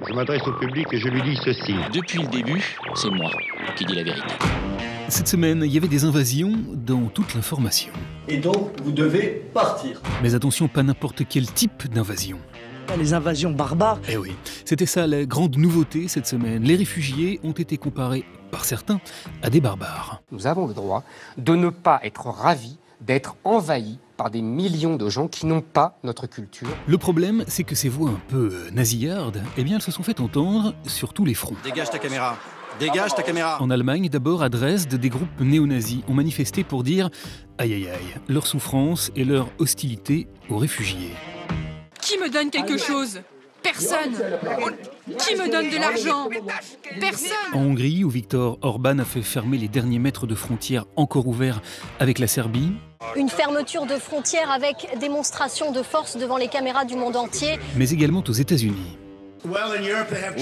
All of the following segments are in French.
Je m'adresse au public et je lui dis ceci. Depuis le début, c'est moi qui dis la vérité. Cette semaine, il y avait des invasions dans toute l'information. Et donc, vous devez partir. Mais attention, pas n'importe quel type d'invasion. Les invasions barbares. Eh oui, c'était ça la grande nouveauté cette semaine. Les réfugiés ont été comparés, par certains, à des barbares. Nous avons le droit de ne pas être ravis d'être envahis par des millions de gens qui n'ont pas notre culture. Le problème, c'est que ces voix un peu nasillardes, eh bien, elles se sont fait entendre sur tous les fronts. Dégage ta caméra. Dégage ta caméra. En Allemagne, d'abord, à Dresde, des groupes néo-nazis ont manifesté pour dire « aïe aïe aïe », leur souffrance et leur hostilité aux réfugiés. Qui me donne quelque chose ? Personne. Qui me donne de l'argent ? Personne. En Hongrie, où Viktor Orban a fait fermer les derniers mètres de frontières encore ouverts avec la Serbie. Une fermeture de frontières avec démonstration de force devant les caméras du monde entier. Mais également aux États-Unis.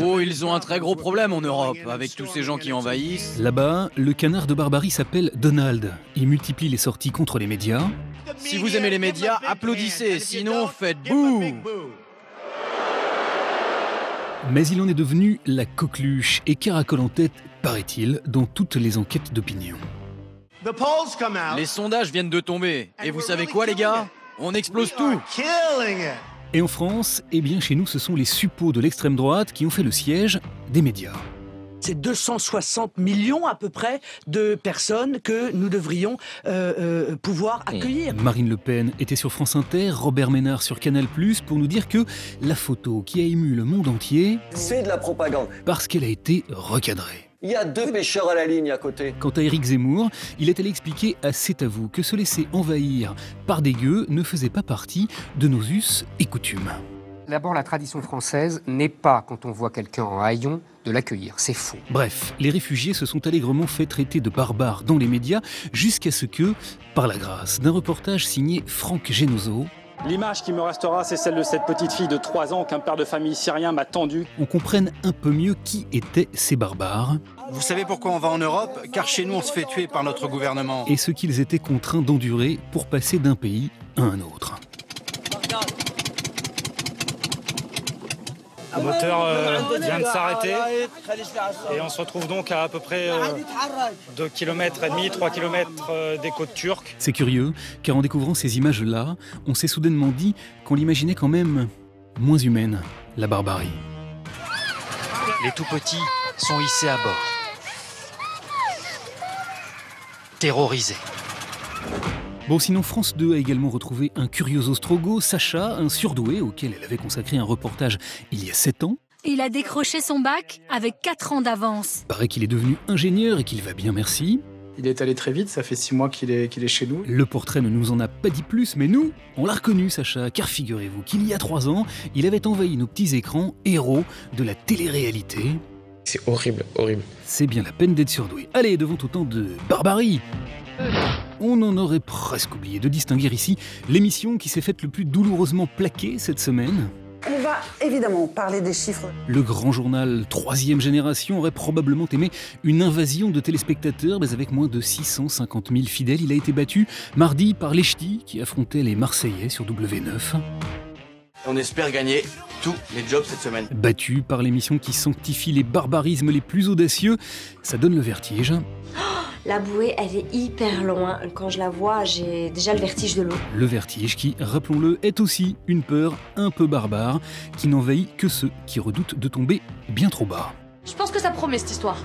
Oh, ils ont un très gros problème en Europe, avec tous ces gens qui envahissent. Là-bas, le canard de Barbarie s'appelle Donald. Il multiplie les sorties contre les médias. Si vous aimez les médias, applaudissez, sinon faites bouh. Mais il en est devenu la coqueluche et caracole en tête, paraît-il, dans toutes les enquêtes d'opinion. Les sondages viennent de tomber. Et vous savez quoi, les gars ? On explose tout. Et en France, eh bien chez nous, ce sont les suppôts de l'extrême droite qui ont fait le siège des médias. C'est 260 millions à peu près de personnes que nous devrions pouvoir accueillir. Marine Le Pen était sur France Inter, Robert Ménard sur Canal+, pour nous dire que la photo qui a ému le monde entier... C'est de la propagande. Parce qu'elle a été recadrée. Il y a 2 pêcheurs à la ligne à côté. Quant à Éric Zemmour, il est allé expliquer à C'est à vous que se laisser envahir par des gueux ne faisait pas partie de nos us et coutumes. D'abord, la tradition française n'est pas, quand on voit quelqu'un en haillons, de l'accueillir. C'est faux. Bref, les réfugiés se sont allègrement fait traiter de barbares dans les médias jusqu'à ce que, par la grâce d'un reportage signé Franck Genozo, l'image qui me restera, c'est celle de cette petite fille de 3 ans qu'un père de famille syrien m'a tendue. On comprenne un peu mieux qui étaient ces barbares. Vous savez pourquoi on va en Europe ? Car chez nous, on se fait tuer par notre gouvernement. Et ce qu'ils étaient contraints d'endurer pour passer d'un pays à un autre. Le moteur vient de s'arrêter et on se retrouve donc à peu près 2,5 km, 3 km des côtes turques. C'est curieux, car en découvrant ces images-là, on s'est soudainement dit qu'on l'imaginait quand même moins humaine, la barbarie. Les tout-petits sont hissés à bord. Terrorisés. Bon, sinon, France 2 a également retrouvé un curioso strogo, Sacha, un surdoué auquel elle avait consacré un reportage il y a 7 ans. Il a décroché son bac avec 4 ans d'avance. Paraît qu'il est devenu ingénieur et qu'il va bien, merci. Il est allé très vite, ça fait 6 mois qu'il est chez nous. Le portrait ne nous en a pas dit plus, mais nous, on l'a reconnu, Sacha, car figurez-vous qu'il y a 3 ans, il avait envahi nos petits écrans, héros de la télé-réalité. C'est horrible, horrible. C'est bien la peine d'être surdoué. Allez, devant autant de barbarie, on en aurait presque oublié de distinguer ici l'émission qui s'est faite le plus douloureusement plaquer cette semaine. On va évidemment parler des chiffres. Le grand journal 3e génération aurait probablement aimé une invasion de téléspectateurs, mais avec moins de 650 000 fidèles. Il a été battu mardi par les Ch'tis qui affrontaient les Marseillais sur W9. On espère gagner tous les jobs cette semaine. Battu par l'émission qui sanctifie les barbarismes les plus audacieux, ça donne le vertige. La bouée, elle est hyper loin. Quand je la vois, j'ai déjà le vertige de l'eau. Le vertige qui, rappelons-le, est aussi une peur un peu barbare qui n'envahit que ceux qui redoutent de tomber bien trop bas. Je pense que ça promet cette histoire.